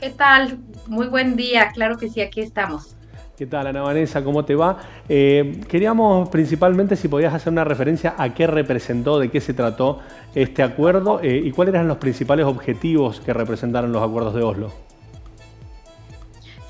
¿Qué tal? Muy buen día, claro que sí, aquí estamos. ¿Qué tal, Ana Vanessa? ¿Cómo te va? Queríamos principalmente si podías hacer una referencia a qué representó, de qué se trató este acuerdo y cuáles eran los principales objetivos que representaron los acuerdos de Oslo.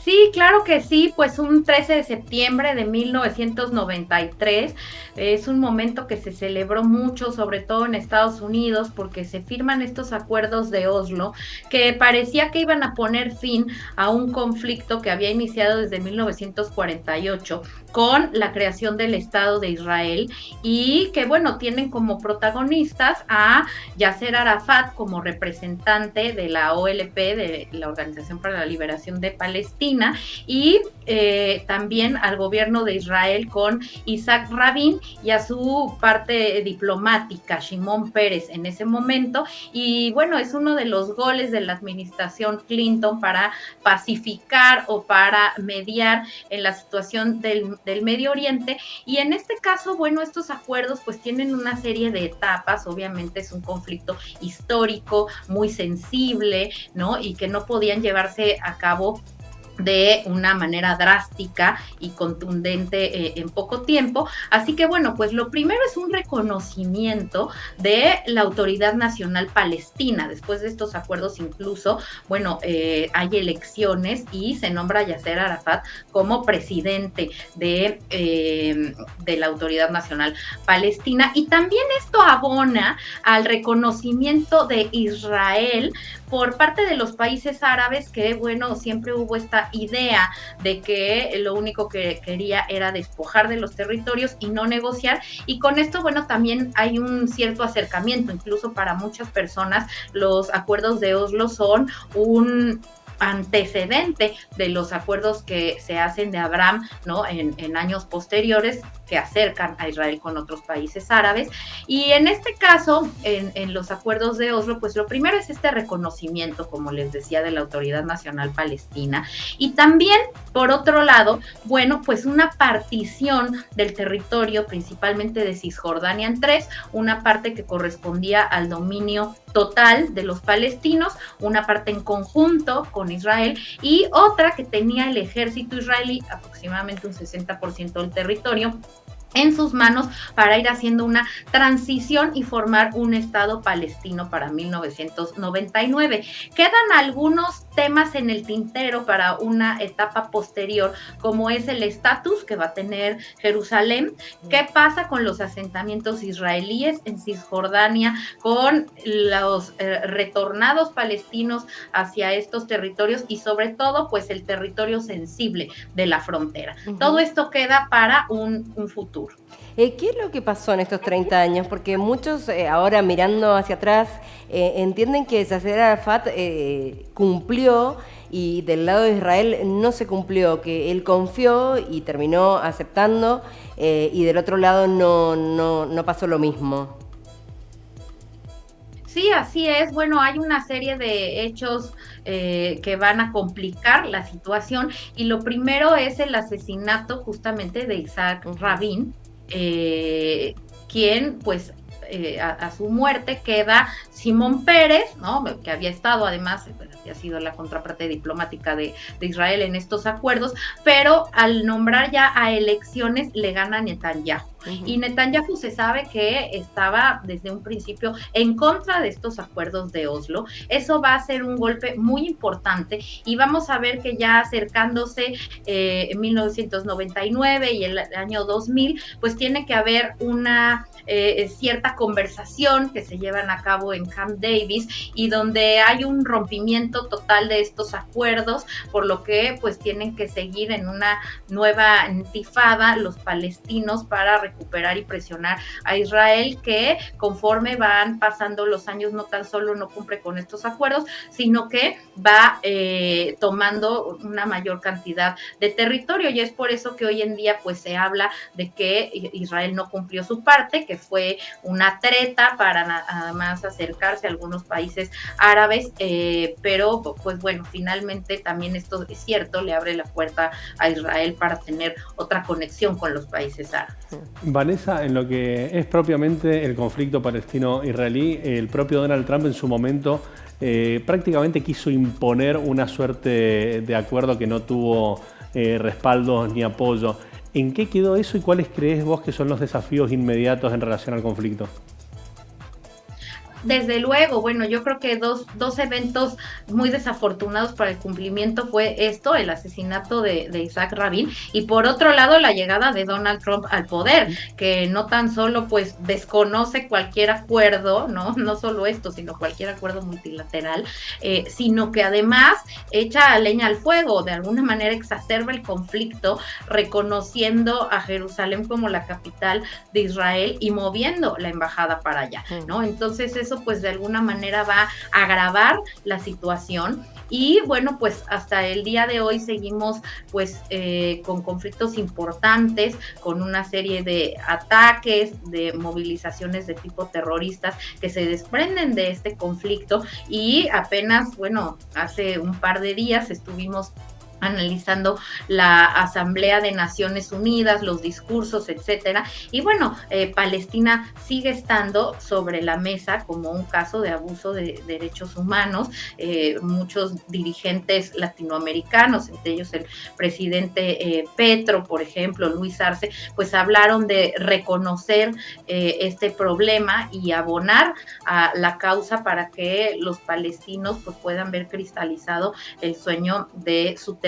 Sí, claro que sí, pues un 13 de septiembre de 1993 es un momento que se celebró mucho, sobre todo en Estados Unidos, porque se firman estos acuerdos de Oslo que parecía que iban a poner fin a un conflicto que había iniciado desde 1948 con la creación del Estado de Israel y que, bueno, tienen como protagonistas a Yasser Arafat como representante de la OLP, de la Organización para la Liberación de Palestina, y también al gobierno de Israel con Isaac Rabin y a su parte diplomática, Shimon Peres, en ese momento. Y bueno, es uno de los goles de la administración Clinton para pacificar o para mediar en la situación del Medio Oriente. Y en este caso, bueno, estos acuerdos pues tienen una serie de etapas, obviamente es un conflicto histórico muy sensible, ¿no? Y que no podían llevarse a cabo de una manera drástica y contundente en poco tiempo. Así que bueno, pues lo primero es un reconocimiento de la Autoridad Nacional Palestina. Después de estos acuerdos incluso, bueno, hay elecciones y se nombra a Yasser Arafat como presidente de la Autoridad Nacional Palestina. Y también esto abona al reconocimiento de Israel por parte de los países árabes que, bueno, siempre hubo esta idea de que lo único que quería era despojar de los territorios y no negociar, y con esto, bueno, también hay un cierto acercamiento, incluso para muchas personas los acuerdos de Oslo son un antecedente de los acuerdos que se hacen de Abraham, ¿no? En años posteriores que acercan a Israel con otros países árabes. Y en este caso, en los acuerdos de Oslo, pues lo primero es este reconocimiento, como les decía, de la Autoridad Nacional Palestina. Y también, por otro lado, bueno, pues una partición del territorio, principalmente de Cisjordania en tres, una parte que correspondía al dominio total de los palestinos, una parte en conjunto con Israel y otra que tenía el ejército israelí, aproximadamente un 60% del territorio, en sus manos para ir haciendo una transición y formar un Estado palestino para 1999. Quedan algunos temas en el tintero para una etapa posterior, como es el estatus que va a tener Jerusalén, qué pasa con los asentamientos israelíes en Cisjordania, con los retornados palestinos hacia estos territorios y sobre todo pues el territorio sensible de la frontera. Todo esto queda para un futuro. ¿Qué es lo que pasó en estos 30 años? Porque muchos ahora mirando hacia atrás entienden que Yasser Arafat cumplió y del lado de Israel no se cumplió, que él confió y terminó aceptando y del otro lado no pasó lo mismo. Sí, así es. Bueno, hay una serie de hechos que van a complicar la situación y lo primero es el asesinato justamente de Isaac Ujú. Rabin, eh, quien pues a su muerte queda Simón Pérez, ¿no? Que había estado además, había sido la contraparte diplomática de Israel en estos acuerdos, pero al nombrar ya a elecciones le gana Netanyahu. Y Ujú. Netanyahu se sabe que estaba desde un principio en contra de estos acuerdos de Oslo. Eso va a ser un golpe muy importante y vamos a ver que ya acercándose en 1999 y el año 2000, pues tiene que haber una cierta conversación que se llevan a cabo en Camp Davis y donde hay un rompimiento total de estos acuerdos, por lo que pues tienen que seguir en una nueva intifada los palestinos para recuperar y presionar a Israel, que conforme van pasando los años no tan solo no cumple con estos acuerdos, sino que va tomando una mayor cantidad de territorio, y es por eso que hoy en día pues se habla de que Israel no cumplió su parte, que fue una treta para además acercarse a algunos países árabes, pero pues bueno, finalmente también esto es cierto, le abre la puerta a Israel para tener otra conexión con los países árabes. Vanessa, en lo que es propiamente el conflicto palestino-israelí, el propio Donald Trump en su momento prácticamente quiso imponer una suerte de acuerdo que no tuvo respaldo ni apoyo. ¿En qué quedó eso y cuáles crees vos que son los desafíos inmediatos en relación al conflicto? Desde luego, bueno, yo creo que dos eventos muy desafortunados para el cumplimiento fue esto, el asesinato de Isaac Rabin, y por otro lado la llegada de Donald Trump al poder, que no tan solo pues desconoce cualquier acuerdo, no solo esto, sino cualquier acuerdo multilateral, sino que además echa leña al fuego, de alguna manera exacerba el conflicto, reconociendo a Jerusalén como la capital de Israel y moviendo la embajada para allá, ¿no? Entonces eso pues de alguna manera va a agravar la situación y bueno, pues hasta el día de hoy seguimos pues con conflictos importantes, con una serie de ataques, de movilizaciones de tipo terroristas que se desprenden de este conflicto y apenas, bueno, hace un par de días estuvimos analizando la Asamblea de Naciones Unidas, los discursos, etcétera. Y bueno, Palestina sigue estando sobre la mesa como un caso de abuso de derechos humanos. Muchos dirigentes latinoamericanos, entre ellos el presidente Petro, por ejemplo, Luis Arce, pues hablaron de reconocer este problema y abonar a la causa para que los palestinos pues, puedan ver cristalizado el sueño de su territorio.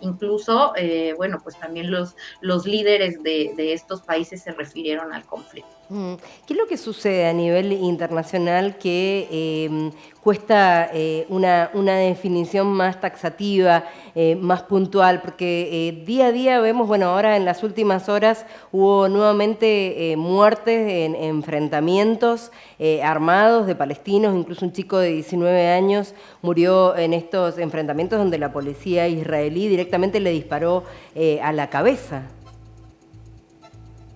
Incluso, bueno, pues también los líderes de estos países se refirieron al conflicto. ¿Qué es lo que sucede a nivel internacional que cuesta una definición más taxativa, más puntual? Porque día a día vemos, bueno, ahora en las últimas horas hubo nuevamente muertes en enfrentamientos armados de palestinos, incluso un chico de 19 años murió en estos enfrentamientos donde la policía israelí directamente le disparó a la cabeza.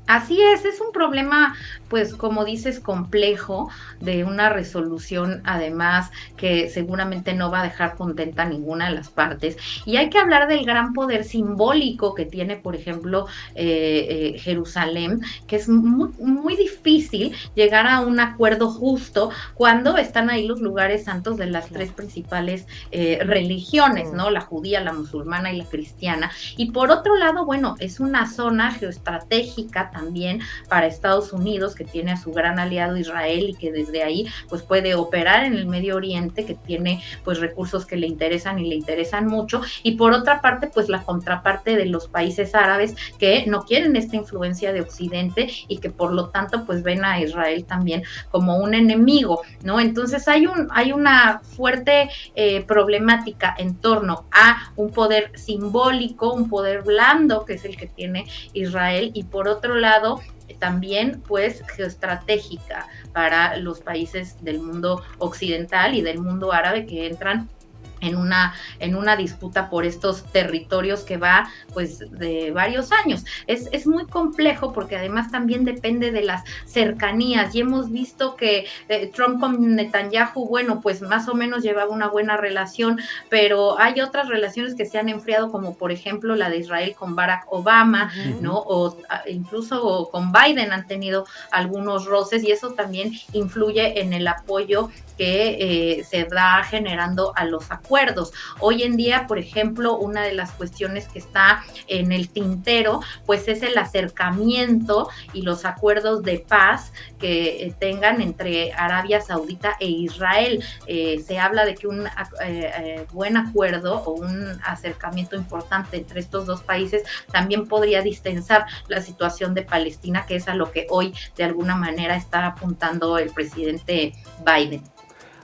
Así es un problema, pues como dices, complejo, de una resolución además que seguramente no va a dejar contenta a ninguna de las partes. Y hay que hablar del gran poder simbólico que tiene, por ejemplo, Jerusalén, que es muy difícil llegar a un acuerdo justo cuando están ahí los lugares santos de las tres principales religiones, ¿no? La judía, la musulmana y la cristiana. Y por otro lado, bueno, es una zona geoestratégica también para Estados Unidos, que tiene a su gran aliado Israel y que desde ahí pues puede operar en el Medio Oriente, que tiene pues recursos que le interesan y le interesan mucho, y por otra parte pues la contraparte de los países árabes que no quieren esta influencia de Occidente y que por lo tanto pues ven a Israel también como un enemigo, ¿no? Entonces hay una fuerte problemática en torno a un poder simbólico, un poder blando que es el que tiene Israel, y por otro lado también pues geoestratégica para los países del mundo occidental y del mundo árabe que entran en una disputa por estos territorios que va pues de varios años. Es muy complejo porque además también depende de las cercanías y hemos visto que Trump con Netanyahu, bueno, pues más o menos llevaba una buena relación, pero hay otras relaciones que se han enfriado, como por ejemplo la de Israel con Barack Obama, ¿no? O incluso con Biden han tenido algunos roces y eso también influye en el apoyo que se va generando a los acuerdos. Hoy en día, por ejemplo, una de las cuestiones que está en el tintero, pues es el acercamiento y los acuerdos de paz que tengan entre Arabia Saudita e Israel. Se habla de que un buen acuerdo o un acercamiento importante entre estos dos países también podría distensar la situación de Palestina, que es a lo que hoy de alguna manera está apuntando el presidente Biden.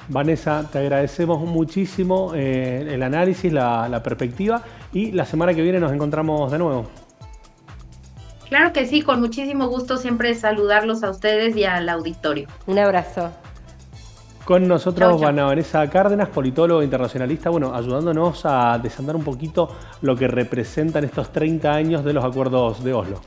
Vanessa, te agradecemos muchísimo el análisis, la perspectiva, y la semana que viene nos encontramos de nuevo. Claro que sí, con muchísimo gusto siempre saludarlos a ustedes y al auditorio. Un abrazo. Con nosotros Chau, chau. Vanessa Cárdenas, politólogo internacionalista, bueno, ayudándonos a desandar un poquito lo que representan estos 30 años de los acuerdos de Oslo.